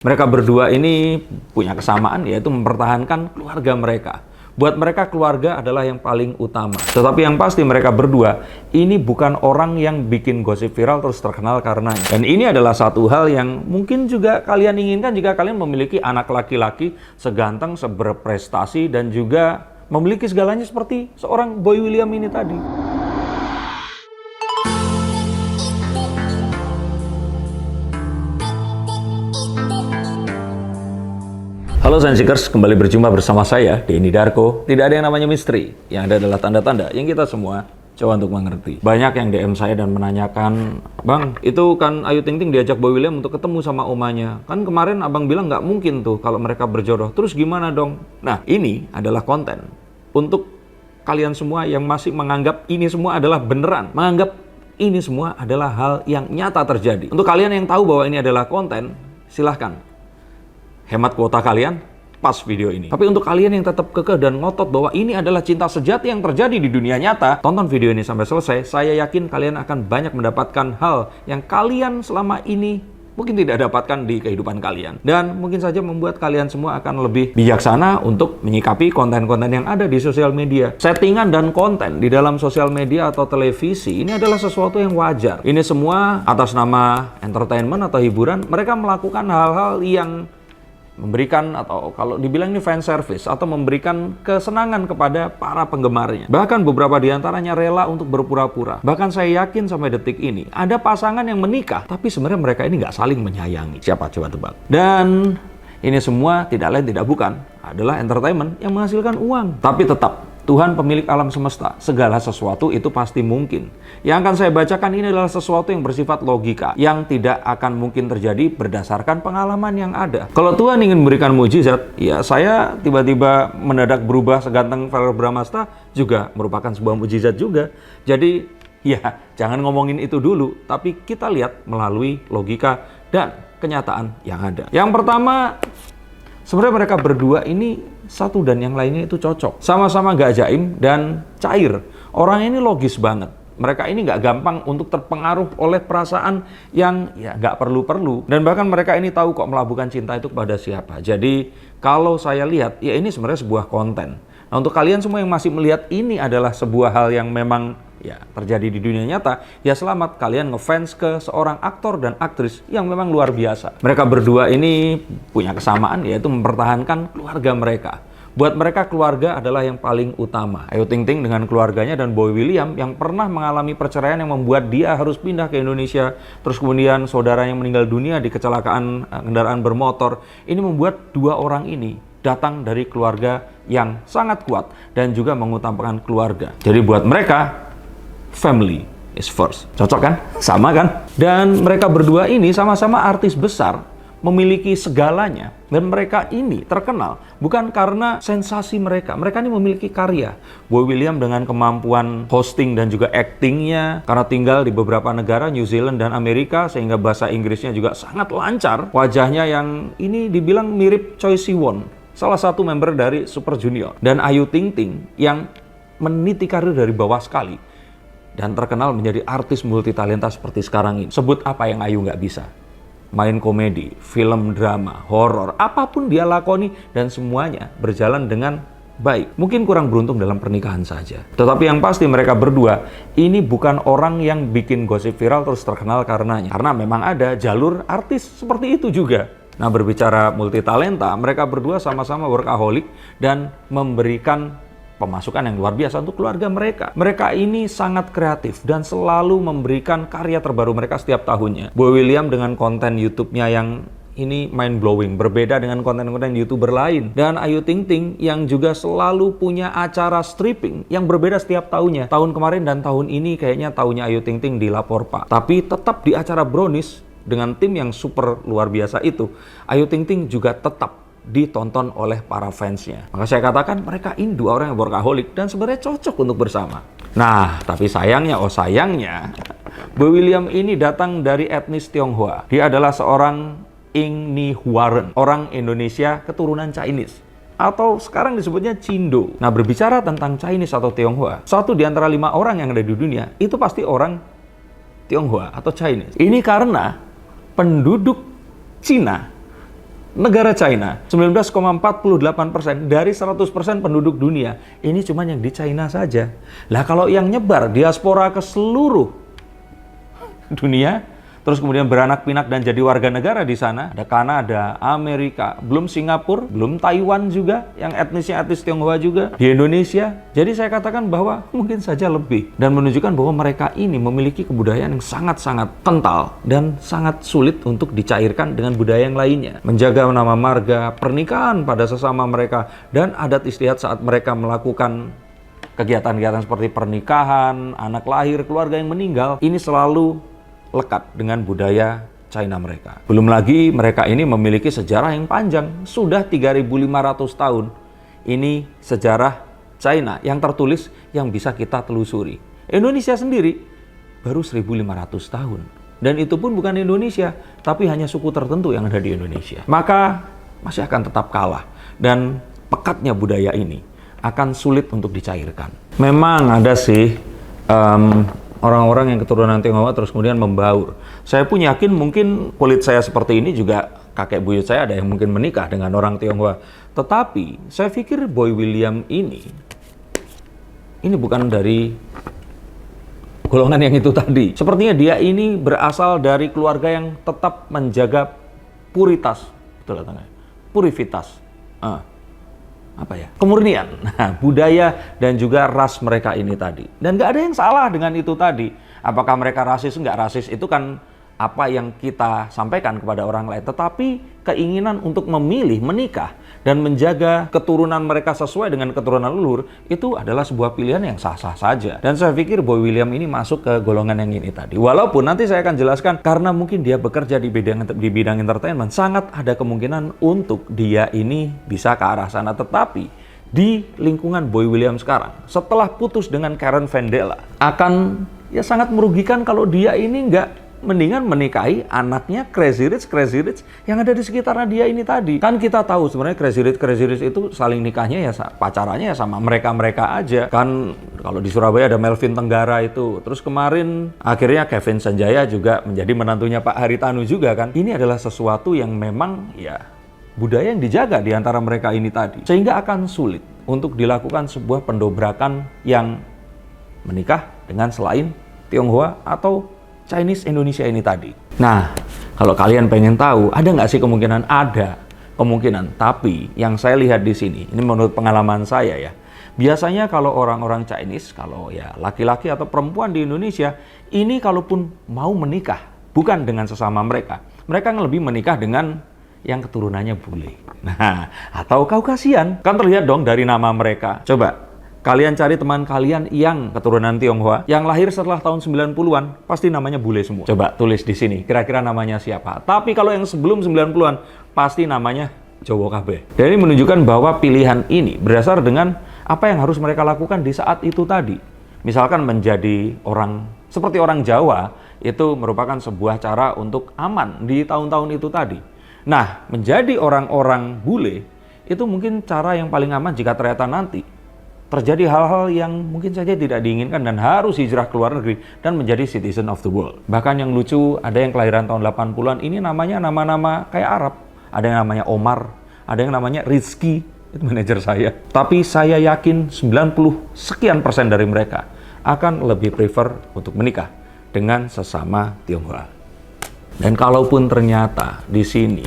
Mereka berdua ini punya kesamaan, yaitu mempertahankan keluarga mereka. Buat mereka, keluarga adalah yang paling utama. Tetapi yang pasti mereka berdua ini bukan orang yang bikin gosip viral terus terkenal karenanya. Dan ini adalah satu hal yang mungkin juga kalian inginkan jika kalian memiliki anak laki-laki seganteng, seberprestasi, dan juga memiliki segalanya seperti seorang Boy William ini tadi. Halo Sensikers, kembali berjumpa bersama saya, Denny Darko. Tidak ada yang namanya misteri, yang ada adalah tanda-tanda yang kita semua coba untuk mengerti. Banyak yang DM saya dan menanyakan, Bang, itu kan Ayu Ting Ting diajak Boy William untuk ketemu sama omanya. Kan kemarin abang bilang nggak mungkin tuh kalau mereka berjodoh, terus gimana dong? Nah, ini adalah konten untuk kalian semua yang masih menganggap ini semua adalah beneran. Menganggap ini semua adalah hal yang nyata terjadi. Untuk kalian yang tahu bahwa ini adalah konten, silahkan hemat kuota kalian pas video ini. Tapi untuk kalian yang tetap kekeh dan ngotot bahwa ini adalah cinta sejati yang terjadi di dunia nyata, tonton video ini sampai selesai. Saya yakin kalian akan banyak mendapatkan hal yang kalian selama ini mungkin tidak dapatkan di kehidupan kalian. Dan mungkin saja membuat kalian semua akan lebih bijaksana untuk menyikapi konten-konten yang ada di sosial media. Settingan dan konten di dalam sosial media atau televisi ini adalah sesuatu yang wajar. Ini semua atas nama entertainment atau hiburan. Mereka melakukan hal-hal yang memberikan, atau kalau dibilang ini fan service, atau memberikan kesenangan kepada para penggemarnya. Bahkan beberapa diantaranya rela untuk berpura-pura. Bahkan saya yakin sampai detik ini ada pasangan yang menikah, tapi sebenarnya mereka ini nggak saling menyayangi. Siapa? Coba tebak. Dan ini semua tidak lain tidak bukan adalah entertainment yang menghasilkan uang. Tapi tetap, Tuhan pemilik alam semesta, segala sesuatu itu pasti mungkin. Yang akan saya bacakan ini adalah sesuatu yang bersifat logika, yang tidak akan mungkin terjadi berdasarkan pengalaman yang ada. Kalau Tuhan ingin memberikan mujizat, ya saya tiba-tiba mendadak berubah seganteng Verrell Bramasta juga merupakan sebuah mujizat juga. Jadi ya jangan ngomongin itu dulu, tapi kita lihat melalui logika dan kenyataan yang ada. Yang pertama, sebenarnya mereka berdua ini satu dan yang lainnya itu cocok. Sama-sama gak jaim dan cair. Orangnya ini logis banget. Mereka ini gak gampang untuk terpengaruh oleh perasaan yang ya gak perlu-perlu. Dan bahkan mereka ini tahu kok melabuhkan cinta itu kepada siapa. Jadi kalau saya lihat, ya ini sebenarnya sebuah konten. Nah, untuk kalian semua yang masih melihat ini adalah sebuah hal yang memang ya terjadi di dunia nyata, ya selamat, kalian ngefans ke seorang aktor dan aktris yang memang luar biasa. Mereka berdua ini punya kesamaan, yaitu mempertahankan keluarga mereka. Buat mereka, keluarga adalah yang paling utama. Ayu Ting Ting dengan keluarganya dan Boy William yang pernah mengalami perceraian yang membuat dia harus pindah ke Indonesia. Terus kemudian saudaranya meninggal dunia di kecelakaan kendaraan bermotor. Ini membuat dua orang ini datang dari keluarga yang sangat kuat dan juga mengutamakan keluarga. Jadi buat mereka, family is first. Cocok kan? Sama kan? Dan mereka berdua ini sama-sama artis besar, memiliki segalanya. Dan mereka ini terkenal bukan karena sensasi mereka. Mereka ini memiliki karya. Boy William dengan kemampuan hosting dan juga actingnya, karena tinggal di beberapa negara, New Zealand dan Amerika, sehingga bahasa Inggrisnya juga sangat lancar. Wajahnya yang ini dibilang mirip Choi Siwon, salah satu member dari Super Junior. Dan Ayu Ting Ting yang meniti karir dari bawah sekali dan terkenal menjadi artis multitalenta seperti sekarang ini. Sebut apa yang Ayu nggak bisa. Main komedi, film drama, horor, apapun dia lakoni dan semuanya berjalan dengan baik. Mungkin kurang beruntung dalam pernikahan saja. Tetapi yang pasti mereka berdua ini bukan orang yang bikin gosip viral terus terkenal karenanya. Karena memang ada jalur artis seperti itu juga. Nah, berbicara multitalenta, mereka berdua sama-sama workaholic dan memberikan pemasukan yang luar biasa untuk keluarga mereka. Mereka ini sangat kreatif dan selalu memberikan karya terbaru mereka setiap tahunnya. Boy William dengan konten YouTube-nya yang ini mind-blowing, berbeda dengan konten-konten YouTuber lain. Dan Ayu Ting Ting yang juga selalu punya acara stripping yang berbeda setiap tahunnya. Tahun kemarin dan tahun ini kayaknya tahunnya Ayu Ting Ting di Lapor Pak. Tapi tetap di acara Brownies dengan tim yang super luar biasa itu, Ayu Ting Ting juga tetap ditonton oleh para fansnya. Maka saya katakan mereka ini dua orang yang workaholic dan sebenarnya cocok untuk bersama. Nah, tapi sayangnya, Boy William ini datang dari etnis Tionghoa. Dia adalah seorang Ing Ni Huaren, orang Indonesia keturunan Chinese, atau sekarang disebutnya Cindo. Nah, berbicara tentang Chinese atau Tionghoa, satu di antara 5 orang yang ada di dunia itu pasti orang Tionghoa atau Chinese. Ini karena penduduk Cina Negara China, 19,48% dari 100% penduduk dunia. Ini cuma yang di China saja. Lah kalau yang nyebar diaspora ke seluruh dunia, terus kemudian beranak pinak dan jadi warga negara di sana, ada Kanada, Amerika, belum Singapura, belum Taiwan juga, yang etnisnya etnis Tionghoa juga, di Indonesia. Jadi saya katakan bahwa mungkin saja lebih. Dan menunjukkan bahwa mereka ini memiliki kebudayaan yang sangat-sangat kental dan sangat sulit untuk dicairkan dengan budaya yang lainnya. Menjaga nama marga, pernikahan pada sesama mereka, dan adat istiadat saat mereka melakukan kegiatan-kegiatan seperti pernikahan, anak lahir, keluarga yang meninggal, ini selalu lekat dengan budaya China mereka. Belum lagi mereka ini memiliki sejarah yang panjang, sudah 3.500 tahun. Ini sejarah China yang tertulis yang bisa kita telusuri. Indonesia sendiri baru 1.500 tahun. Dan itu pun bukan Indonesia, tapi hanya suku tertentu yang ada di Indonesia. Maka masih akan tetap kalah. Dan pekatnya budaya ini akan sulit untuk dicairkan. Memang ada sih orang-orang yang keturunan Tionghoa terus kemudian membaur. Saya pun yakin mungkin kulit saya seperti ini juga kakek buyut saya ada yang mungkin menikah dengan orang Tionghoa. Tetapi saya pikir Boy William ini bukan dari golongan yang itu tadi. Sepertinya dia ini berasal dari keluarga yang tetap menjaga puritas, betul atau enggak? Purivitas. Kemurnian, budaya dan juga ras mereka ini tadi. Dan nggak ada yang salah dengan itu tadi. Apakah mereka rasis? Nggak rasis, itu kan apa yang kita sampaikan kepada orang lain. Tetapi keinginan untuk memilih, menikah, dan menjaga keturunan mereka sesuai dengan keturunan leluhur, itu adalah sebuah pilihan yang sah-sah saja. Dan saya pikir Boy William ini masuk ke golongan yang ini tadi. Walaupun nanti saya akan jelaskan, karena mungkin dia bekerja di bidang entertainment, sangat ada kemungkinan untuk dia ini bisa ke arah sana. Tetapi di lingkungan Boy William sekarang, setelah putus dengan Karen Vandella, akan ya sangat merugikan kalau dia ini mendingan menikahi anaknya Crazy Rich yang ada di sekitarnya dia ini tadi. Kan kita tahu sebenarnya Crazy Rich itu saling nikahnya ya pacarannya ya sama mereka aja. Kan kalau di Surabaya ada Melvin Tenggara itu. Terus kemarin akhirnya Kevin Sanjaya juga menjadi menantunya Pak Haritanu juga kan. Ini adalah sesuatu yang memang ya budaya yang dijaga di antara mereka ini tadi. Sehingga akan sulit untuk dilakukan sebuah pendobrakan yang menikah dengan selain Tionghoa atau Chinese Indonesia ini tadi. Nah, kalau kalian pengen tahu, ada nggak sih kemungkinan? Ada kemungkinan. Tapi yang saya lihat di sini, ini menurut pengalaman saya ya, biasanya kalau orang-orang Chinese, kalau ya laki-laki atau perempuan di Indonesia, ini kalaupun mau menikah, bukan dengan sesama mereka lebih menikah dengan yang keturunannya bule. Nah, atau Kaukasian. Kan terlihat dong dari nama mereka. Coba kalian cari teman kalian yang keturunan Tionghoa, yang lahir setelah tahun 90-an, pasti namanya bule semua. Coba tulis di sini, kira-kira namanya siapa. Tapi kalau yang sebelum 90-an, pasti namanya Jawa kabeh. Dan ini menunjukkan bahwa pilihan ini berdasar dengan apa yang harus mereka lakukan di saat itu tadi. Misalkan menjadi orang, seperti orang Jawa, itu merupakan sebuah cara untuk aman di tahun-tahun itu tadi. Nah, menjadi orang-orang bule, itu mungkin cara yang paling aman jika ternyata nanti terjadi hal-hal yang mungkin saja tidak diinginkan dan harus hijrah ke luar negeri dan menjadi citizen of the world. Bahkan yang lucu, ada yang kelahiran tahun 80-an, ini namanya nama-nama kayak Arab. Ada yang namanya Omar, ada yang namanya Rizky, itu manajer saya. Tapi saya yakin 90% dari mereka akan lebih prefer untuk menikah dengan sesama Tionghoa. Dan kalaupun ternyata di sini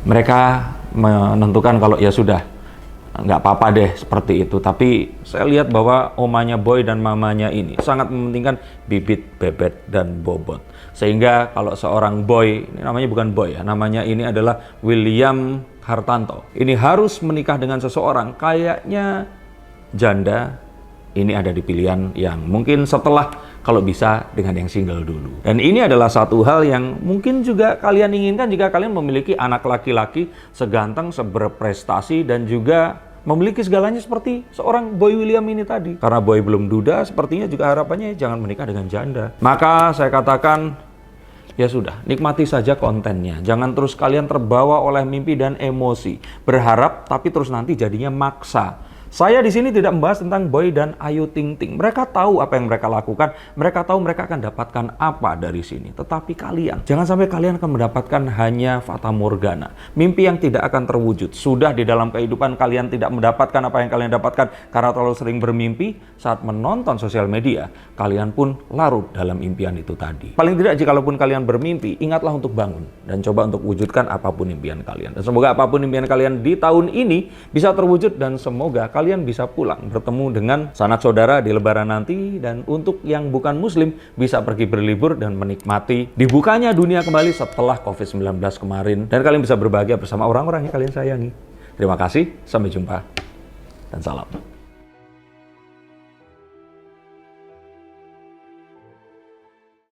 mereka menentukan kalau ya sudah nggak apa-apa deh seperti itu, tapi saya lihat bahwa omanya Boy dan mamanya ini sangat mementingkan bibit, bebet, dan bobot. Sehingga kalau seorang Boy, ini namanya bukan Boy ya, namanya ini adalah William Hartanto, ini harus menikah dengan seseorang kayaknya janda, ini ada di pilihan yang mungkin setelah, kalau bisa dengan yang single dulu. Dan ini adalah satu hal yang mungkin juga kalian inginkan jika kalian memiliki anak laki-laki seganteng, seberprestasi, dan juga memiliki segalanya seperti seorang Boy William ini tadi. Karena Boy belum duda, sepertinya juga harapannya jangan menikah dengan janda. Maka saya katakan, ya sudah, nikmati saja kontennya. Jangan terus kalian terbawa oleh mimpi dan emosi. Berharap, tapi terus nanti jadinya maksa. Saya di sini tidak membahas tentang Boy dan Ayu Ting Ting. Mereka tahu apa yang mereka lakukan, mereka tahu mereka akan dapatkan apa dari sini. Tetapi kalian, jangan sampai kalian akan mendapatkan hanya fata morgana, mimpi yang tidak akan terwujud. Sudah di dalam kehidupan kalian tidak mendapatkan apa yang kalian dapatkan karena terlalu sering bermimpi. Saat menonton sosial media, kalian pun larut dalam impian itu tadi. Paling tidak, jikalaupun kalian bermimpi, ingatlah untuk bangun dan coba untuk wujudkan apapun impian kalian. Dan semoga apapun impian kalian di tahun ini bisa terwujud, dan semoga kalian bisa pulang bertemu dengan sanak saudara di Lebaran nanti, dan untuk yang bukan muslim bisa pergi berlibur dan menikmati dibukanya dunia kembali setelah COVID-19 kemarin, dan kalian bisa berbahagia bersama orang-orang yang kalian sayangi. Terima kasih, sampai jumpa, dan salam.